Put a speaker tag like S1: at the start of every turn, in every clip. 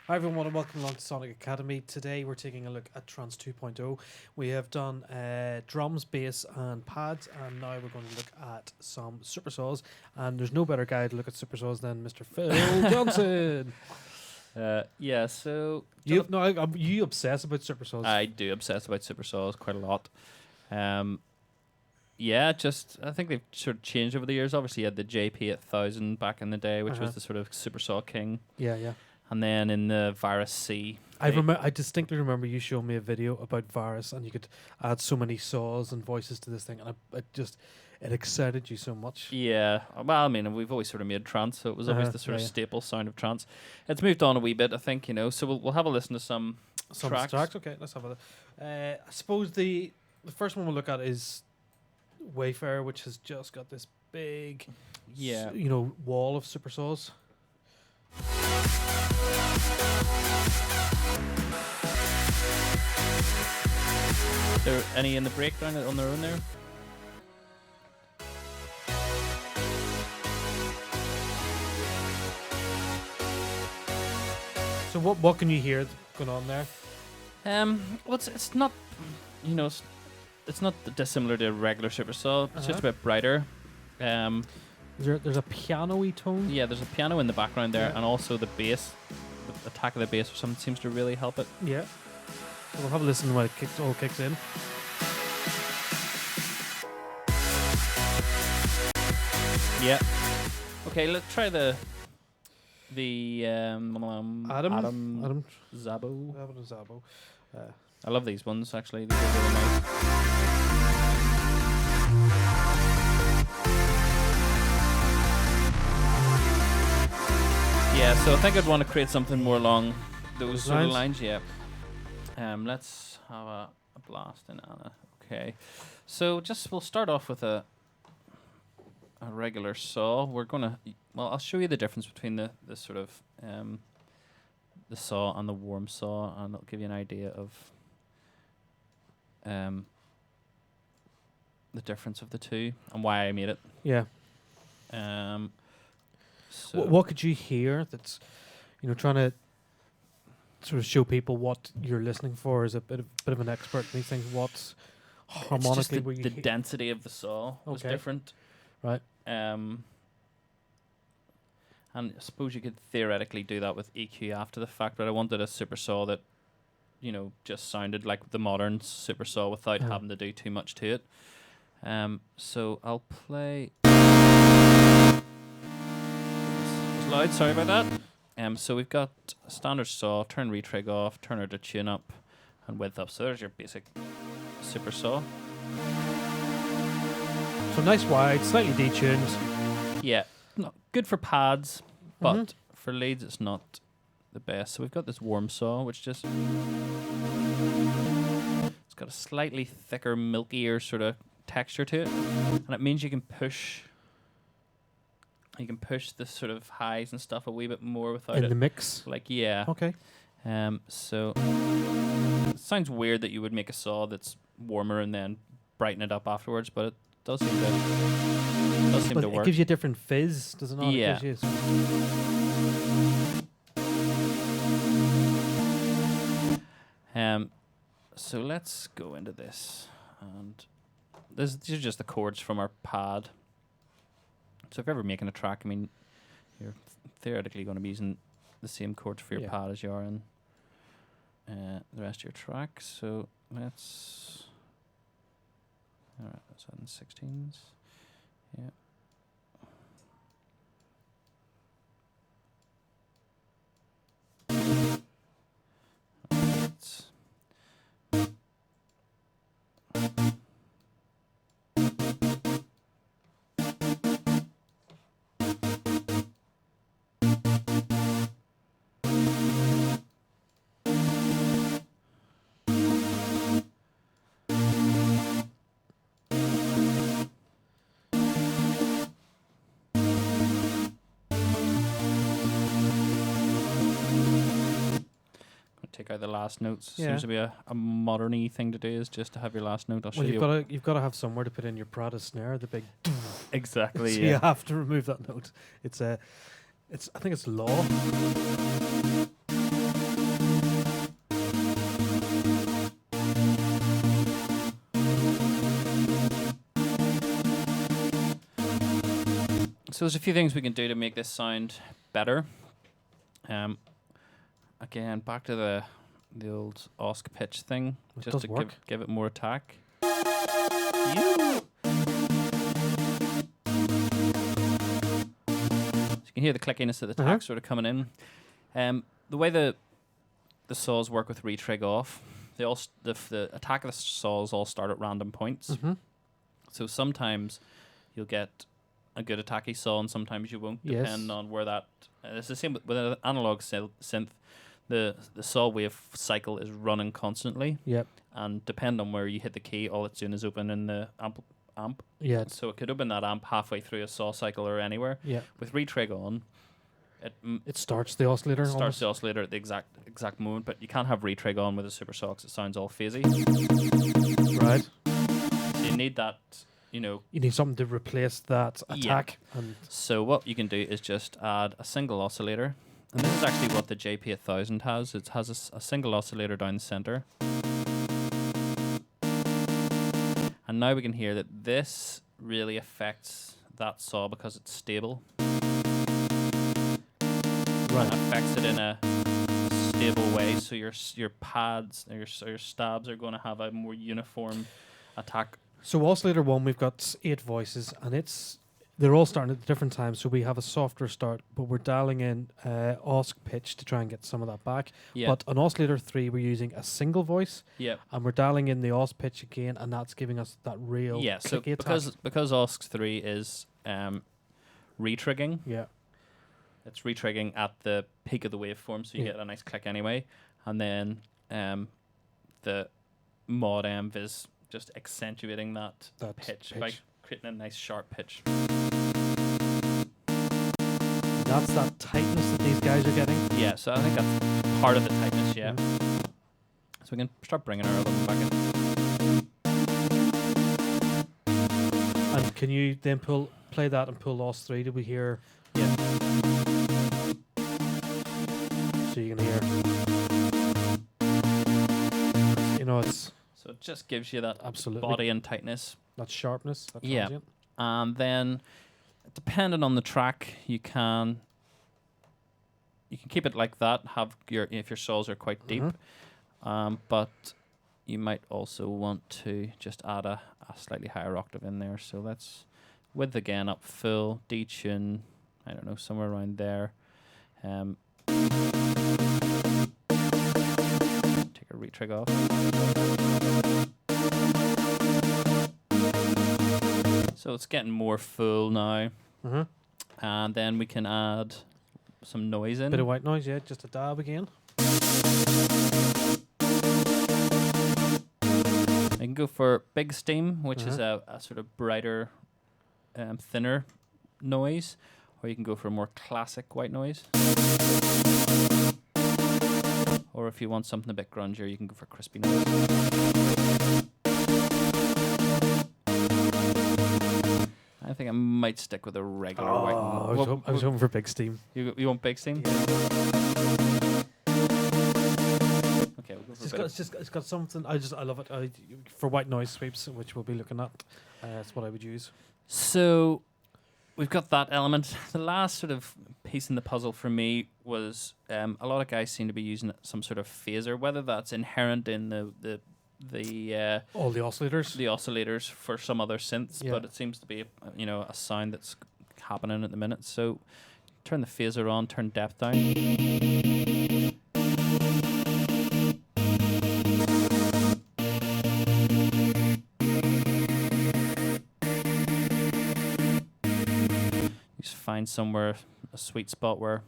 S1: Hi everyone and welcome along to Sonic Academy. Today we're taking a look at Trance 2.0. We have done drums, bass and pads, and now we're going to look at some super saws. And there's no better guy to look at super saws than Mr. Phil Johnston.
S2: Yeah, so
S1: You obsess about super saws.
S2: I do obsess about super saws quite a lot. Yeah, just I think they've sort of changed over the years. Obviously, you had the JP 1000 back in the day, which was the sort of super saw king,
S1: Yeah.
S2: and then in the Virus C.
S1: I distinctly remember you showing me a video about Virus, and you could add so many saws and voices to this thing, and it excited you so much.
S2: Yeah, well, I mean, we've always sort of made trance, so it was always the sort of staple sound of trance. It's moved on a wee bit, I think, so we'll have a listen to some tracks.
S1: Okay, let's have a look. I suppose the first one we'll look at is Wafer, which has just got this big, wall of super saws.
S2: There any in the breakdown on their own there?
S1: So what can you hear going on there?
S2: Well, it's not, it's not dissimilar to a regular super saw. It's just a bit brighter.
S1: There's a piano-y tone.
S2: Yeah, there's a piano in the background there, and also the bass, the attack of the bass or something seems to really help it.
S1: Yeah. So we'll have a listen when it all kicks in.
S2: Yeah. Okay, let's try the
S1: Adam
S2: Zabo.
S1: Adam Zabo.
S2: I love these ones actually. These are really nice. Yeah, so I think I'd want to create something more along those sort of lines. Yeah. Let's have a blast in Anna. Okay. So we'll start off with a regular saw. We're gonna I'll show you the difference between the sort of the saw and the warm saw, and it'll give you an idea of the difference of the two and why I made it.
S1: Yeah.
S2: So
S1: What could you hear that's, trying to sort of show people what you're listening for as a bit of an expert in these things? What's harmonically
S2: it's just the density of the saw was different,
S1: right?
S2: And I suppose you could theoretically do that with EQ after the fact, but I wanted a super saw that, just sounded like the modern super saw without having to do too much to it. So I'll play. It was loud, sorry about that. So we've got a standard saw, turn retrig off, turn her to tune up, and width up. So there's your basic super saw.
S1: So nice wide, slightly detuned.
S2: Yeah, good for pads, but for leads it's not the best. So we've got this warm saw, which it's got a slightly thicker, milkier sort of texture to it, and it means you can push the sort of highs and stuff a wee bit more without
S1: in the mix.
S2: Okay. So it sounds weird that you would make a saw that's warmer and then brighten it up afterwards, but it does seem to work.
S1: It gives you a different fizz, does it not?
S2: Yeah. So let's go into this, and these are just the chords from our pad. So if you're ever making a track, I mean, you're theoretically going to be using the same chords for your pad as you are in the rest of your track. So let's. All right, that's in 16s. Yeah. Take out the last notes. Seems to be a modern-y thing to do, is just to have your last note.
S1: You've got to have somewhere to put in your Prada snare, the big.
S2: Exactly.
S1: So you have to remove that note. I think it's law.
S2: So there's a few things we can do to make this sound better. Again, back to the old OSC pitch thing,
S1: It
S2: just
S1: does
S2: to
S1: work.
S2: give it more attack. So you can hear the clickiness of the attack sort of coming in. The way the saws work with retrig off, they all the attack of the saws all start at random points.
S1: Mm-hmm.
S2: So sometimes you'll get a good attacky saw, and sometimes you won't, depending on where that. It's the same with an analog synth. The saw wave cycle is running constantly.
S1: Yep.
S2: And depending on where you hit the key, all it's doing is opening the amp.
S1: Yeah.
S2: So it could open that amp halfway through a saw cycle or anywhere.
S1: Yeah.
S2: With retrig on,
S1: it starts the oscillator.
S2: Starts the oscillator at the exact moment, but you can't have retrig on with a super saw 'cause it sounds all phasey.
S1: Right.
S2: So you need that. You
S1: need something to replace that attack.
S2: Yeah.
S1: And
S2: so what you can do is just add a single oscillator. And this is actually what the JP1000 has. It has a single oscillator down the center. And now we can hear that this really affects that saw because it's stable.
S1: Right.
S2: It affects it in a stable way. So your pads, your stabs are going to have a more uniform attack.
S1: So oscillator 1, we've got 8 voices, and they're all starting at different times. So we have a softer start, but we're dialing in OSC pitch to try and get some of that back.
S2: Yeah.
S1: But on oscillator 3, we're using a single voice,
S2: Yeah.
S1: and we're dialing in the OSC pitch again, and that's giving us that real
S2: So
S1: clicky
S2: because OSC 3 is retrigging.
S1: Yeah.
S2: It's retrigging at the peak of the waveform, so you get a nice click anyway. And then the mod env is just accentuating that pitch by creating a nice sharp pitch.
S1: That's that tightness that these guys are getting.
S2: Yeah, so I think that's part of the tightness, yeah. So we can start bringing our element back in.
S1: And can you then play that and pull OSC 3? Did we hear?
S2: Yeah.
S1: So you can hear. It's...
S2: So it just gives you that
S1: absolutely
S2: body and tightness.
S1: That sharpness. That
S2: yeah.
S1: transient.
S2: And then, depending on the track, you can keep it like that. If your saws are quite deep, but you might also want to just add a slightly higher octave in there. So let's width again up full, detune, I don't know, somewhere around there. Take a retrig off. So it's getting more full now. And then we can add some noise in.
S1: Bit of white noise, yeah, just a dab again.
S2: I can go for big steam, which is a sort of brighter, thinner noise, or you can go for a more classic white noise. Or if you want something a bit grungier, you can go for crispy noise. I think I might stick with a regular white noise.
S1: I was hoping for big steam.
S2: You want big steam?
S1: Yeah.
S2: Okay, we'll go for
S1: it's got something. I love it. For white noise sweeps, which we'll be looking at, that's what I would use.
S2: So we've got that element. The last sort of piece in the puzzle for me was a lot of guys seem to be using some sort of phaser, whether that's inherent in the
S1: all the oscillators
S2: for some other synths, but it seems to be a sound that's happening at the minute. So turn the phaser on, turn depth down. Just find somewhere a sweet spot where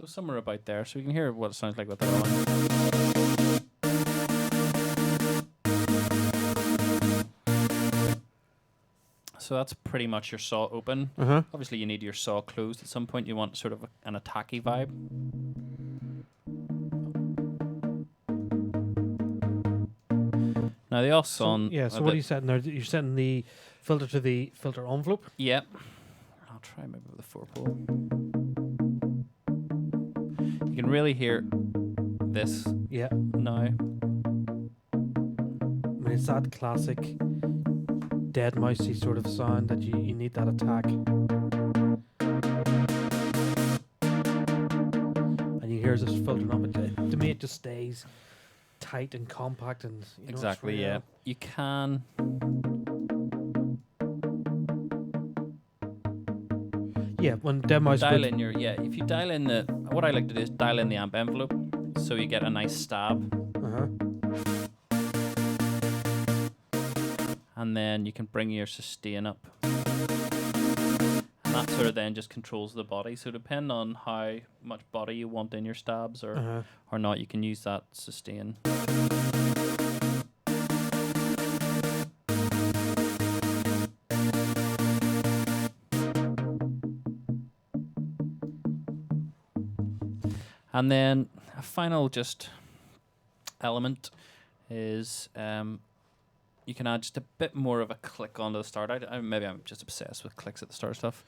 S2: somewhere about there, so you can hear what it sounds like with that one. So that's pretty much your saw open. Obviously you need your saw closed at some point. You want sort of an attacky vibe. Now the OSC on...
S1: Yeah, so what are you setting there? You're setting the filter to the filter envelope?
S2: Yep. I'll try maybe with a 4-pole. You can really hear this
S1: Yeah.
S2: now.
S1: I mean, it's that classic dead mousey sort of sound that you need that attack. And you hear this filtering up. To me, it just stays tight and compact, and you know,
S2: Exactly,
S1: it's
S2: yeah.
S1: real.
S2: You can...
S1: Yeah, when dead mouse
S2: dial
S1: would-
S2: in your... Yeah, if you dial in the... What I like to do is dial in the amp envelope, so you get a nice stab.
S1: Uh-huh.
S2: And then you can bring your sustain up. And that sort of then just controls the body. So depending on how much body you want in your stabs or not, you can use that sustain. And then a final just element is you can add just a bit more of a click onto the start. Maybe I'm just obsessed with clicks at the start of stuff.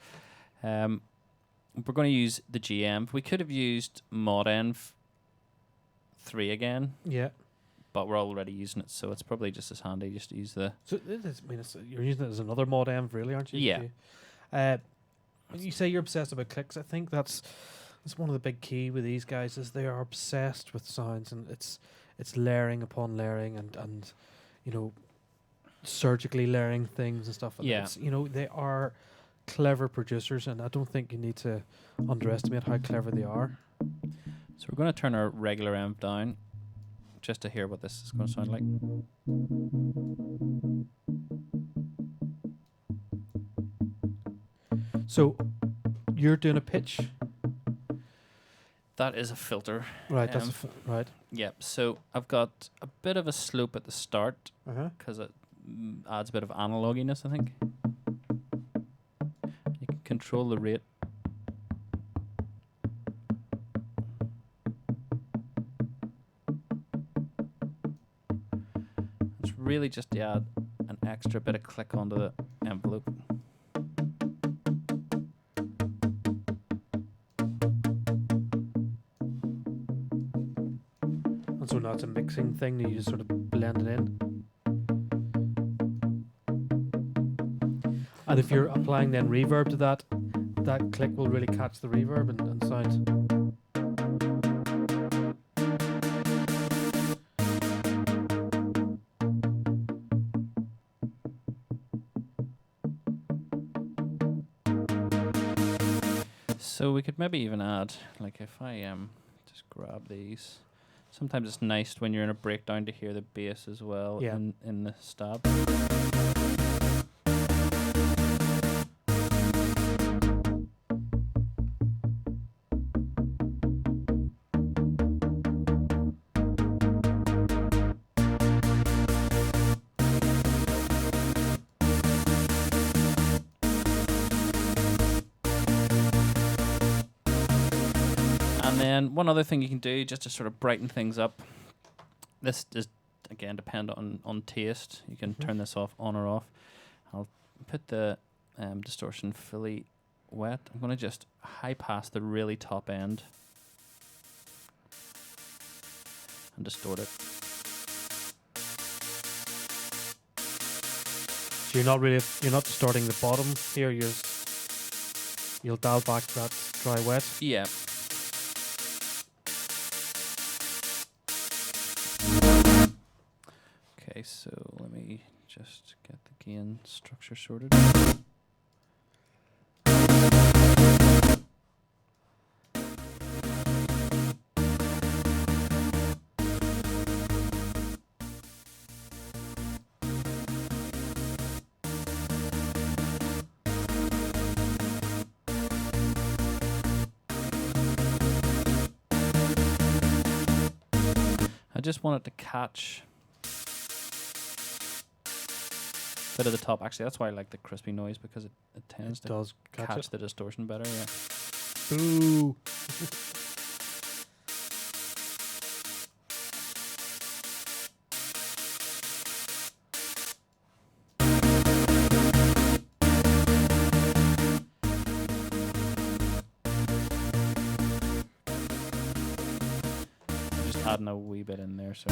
S2: We're going to use the GM. We could have used ModEnv 3 again.
S1: Yeah.
S2: But we're already using it, so it's probably just as handy just to use the...
S1: So you're using it as another mod env, really, aren't you?
S2: Yeah.
S1: When you say you're obsessed about clicks, I think that's one of the big key with these guys is they are obsessed with sounds, and it's layering upon layering and you know, surgically layering things and stuff. And
S2: Yeah.
S1: it's, you know, they are clever producers, and I don't think you need to underestimate how clever they are.
S2: So we're going to turn our regular amp down just to hear what this is going to sound like.
S1: So you're doing a pitch,
S2: That is a filter.
S1: right? That's
S2: Um,
S1: right.
S2: Yep, so I've got a bit of a slope at the start
S1: Uh-huh.
S2: because it adds a bit of analoginess, I think. You can control the rate. It's really just to add an extra bit of click onto the envelope.
S1: And so now it's a mixing thing. You just sort of blend it in. And if you're applying then reverb to that, that click will really catch the reverb and sound.
S2: So we could maybe even add, like if I just grab these. Sometimes it's nice when you're in a breakdown to hear the bass as well
S1: Yeah.
S2: in the stab. And then one other thing you can do just to sort of brighten things up. This is again dependent on taste. You can turn this off on or off. I'll put the distortion fully wet. I'm going to just high pass the really top end and distort it.
S1: So you're not distorting the bottom here. You'll dial back that dry wet.
S2: Yeah. Okay, so let me just get the gain structure sorted. I just want it to catch a bit of the top. Actually, that's why I like the crispy noise, because it tends to
S1: Does
S2: catch
S1: it.
S2: the distortion better. Yeah.
S1: Boo.
S2: adding a wee bit in there. So.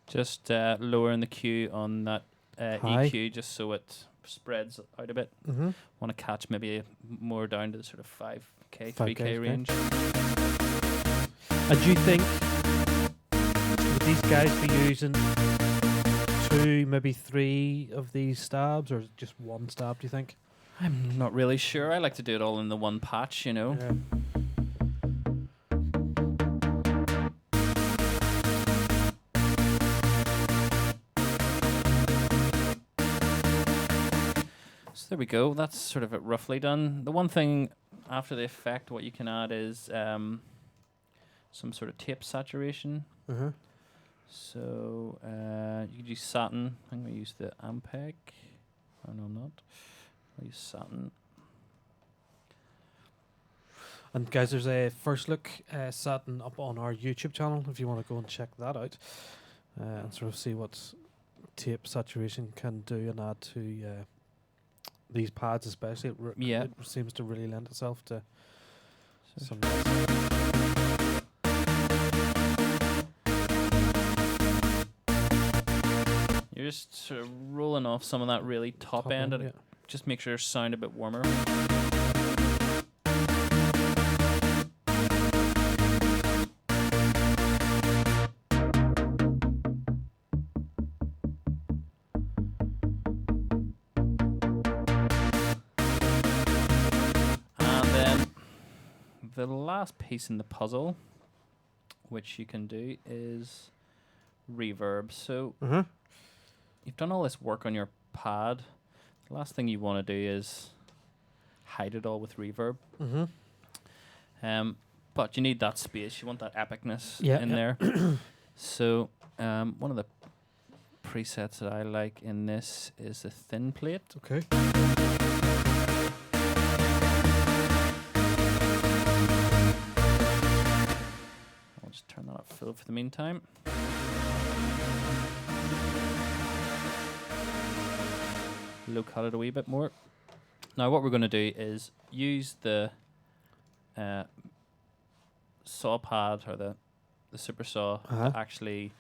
S2: Just lowering the Q on that
S1: High.
S2: EQ just so it spreads out a bit.
S1: Mm-hmm.
S2: Want to catch maybe more down to the sort of 5K,
S1: 5K,
S2: 3K range.
S1: And do you think would these guys be using 2, maybe 3 of these stabs, or just one stab, do you think?
S2: I'm not really sure. I like to do it all in the one patch, you know.
S1: Yeah.
S2: So there we go. That's sort of it roughly done. The one thing after the effect, what you can add is some sort of tape saturation.
S1: Uh-huh.
S2: So you could use satin. I'm going to use the Ampeg. Oh, no, I'm not. I'll use satin.
S1: And guys, there's a first look satin up on our YouTube channel if you want to go and check that out and sort of see what tape saturation can do and add to these pads, especially. It seems to really lend itself to some.
S2: You're just sort of rolling off some of that really top end.
S1: Yeah.
S2: Just make sure your sound a bit warmer. And then the last piece in the puzzle, which you can do, is reverb. So you've done all this work on your pad. The last thing you want to do is hide it all with reverb. But you need that space. You want that epicness in there. So one of the presets that I like in this is the thin plate.
S1: Okay.
S2: I'll just turn that up full for the meantime. Low cut it a wee bit more. Now what we're going to do is use the saw pad or the super saw to actually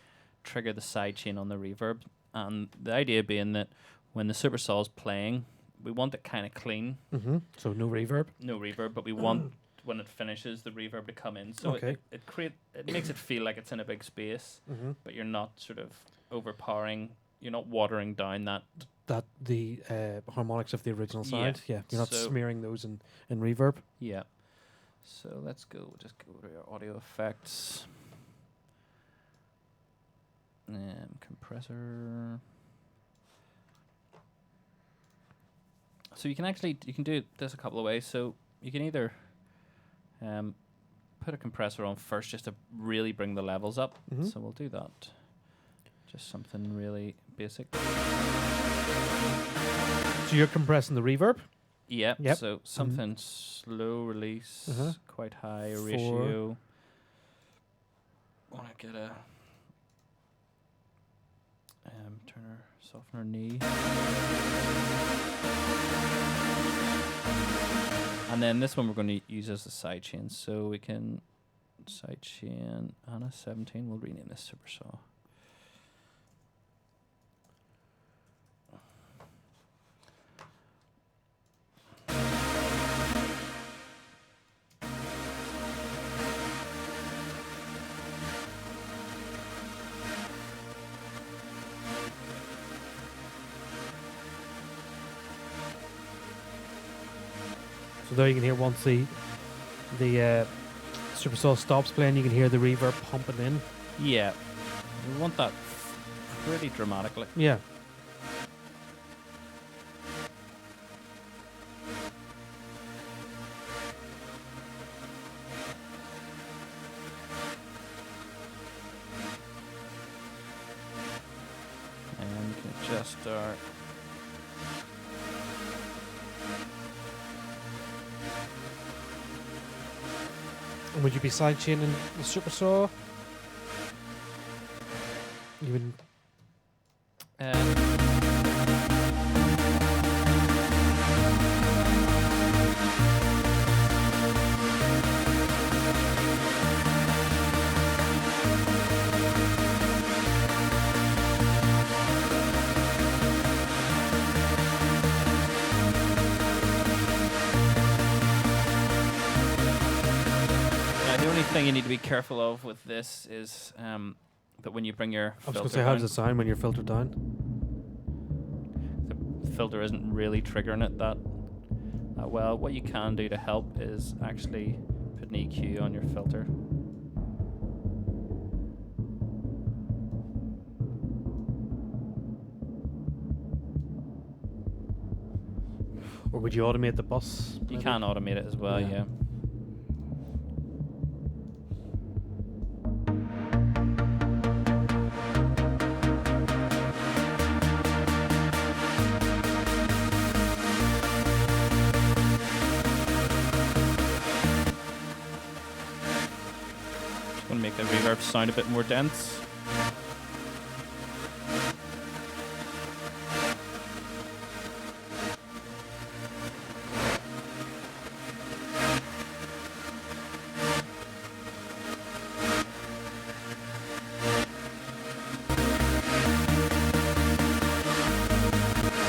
S2: trigger the sidechain on the reverb. And the idea being that when the super saw is playing, we want it kind of clean.
S1: So no reverb?
S2: No reverb, but we want when it finishes the reverb to come in. So it makes it feel like it's in a big space, but you're not sort of overpowering. You're not watering down the
S1: harmonics of the original side. Yeah, you're not
S2: so
S1: smearing those in reverb.
S2: Yeah. So let's go. Just go to our audio effects. Compressor. So you can do this a couple of ways. So you can either put a compressor on first just to really bring the levels up. So we'll do that. Just something really basic.
S1: So you're compressing the reverb?
S2: Yep. So something slow release, quite high ratio. Want to get a turner, softener knee. And then this one we're going to use as the sidechain. So we can sidechain Anna 17. We'll rename this super saw.
S1: So there you can hear once the super saw stops playing, you can hear the reverb pumping in.
S2: Yeah, we want that pretty dramatically.
S1: Yeah.
S2: And we can adjust our
S1: would you be side chaining the super saw? You would.
S2: The only thing you need to be careful of with this is that when you bring your
S1: I was
S2: filter
S1: going to say, how
S2: down,
S1: does it sound when you're filtered down?
S2: the filter isn't really triggering it that well. What you can do to help is actually put an EQ on your filter.
S1: Or would you automate the bus?
S2: You
S1: maybe?
S2: can automate it as well,
S1: Yeah.
S2: yeah. Just want to make the reverb sound a bit more dense.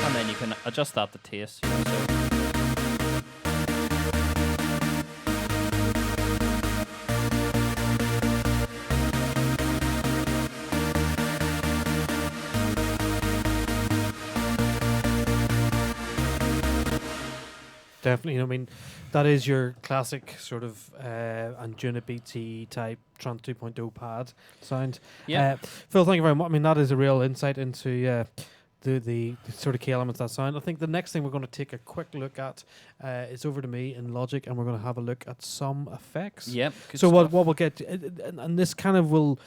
S2: And then you can adjust that to taste. You know, so
S1: Definitely. I mean, that is your classic sort of Anjuna BT type Trance 2.0 pad sound.
S2: yeah.
S1: Phil, thank you very much. I mean, that is a real insight into the sort of key elements of that sound. I think the next thing we're going to take a quick look at is over to me in Logic, and we're going to have a look at some effects.
S2: Yep. Good
S1: So
S2: stuff.
S1: what we'll get, and this kind of will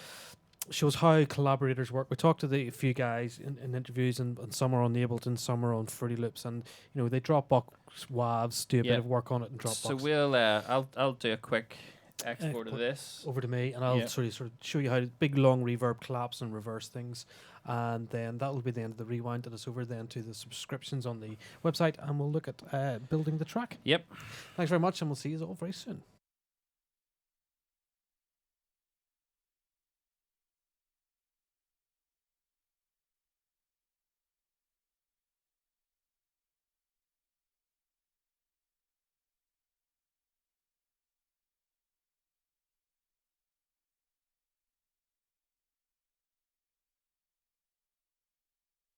S1: shows how collaborators work. We talked to a few guys in interviews, and some are on the Ableton, some are on Fruity Loops, and you know they Dropbox WAVs, do a bit
S2: Yep.
S1: of work on it in Dropbox.
S2: So we'll I'll do a quick export of this.
S1: Over to me, and I'll
S2: Yeah.
S1: sort of show you how big long reverb collapse and reverse things, and then that will be the end of the rewind, and it's over then to the subscriptions on the website, and we'll look at building the track.
S2: Yep.
S1: Thanks very much, and we'll see you all very soon.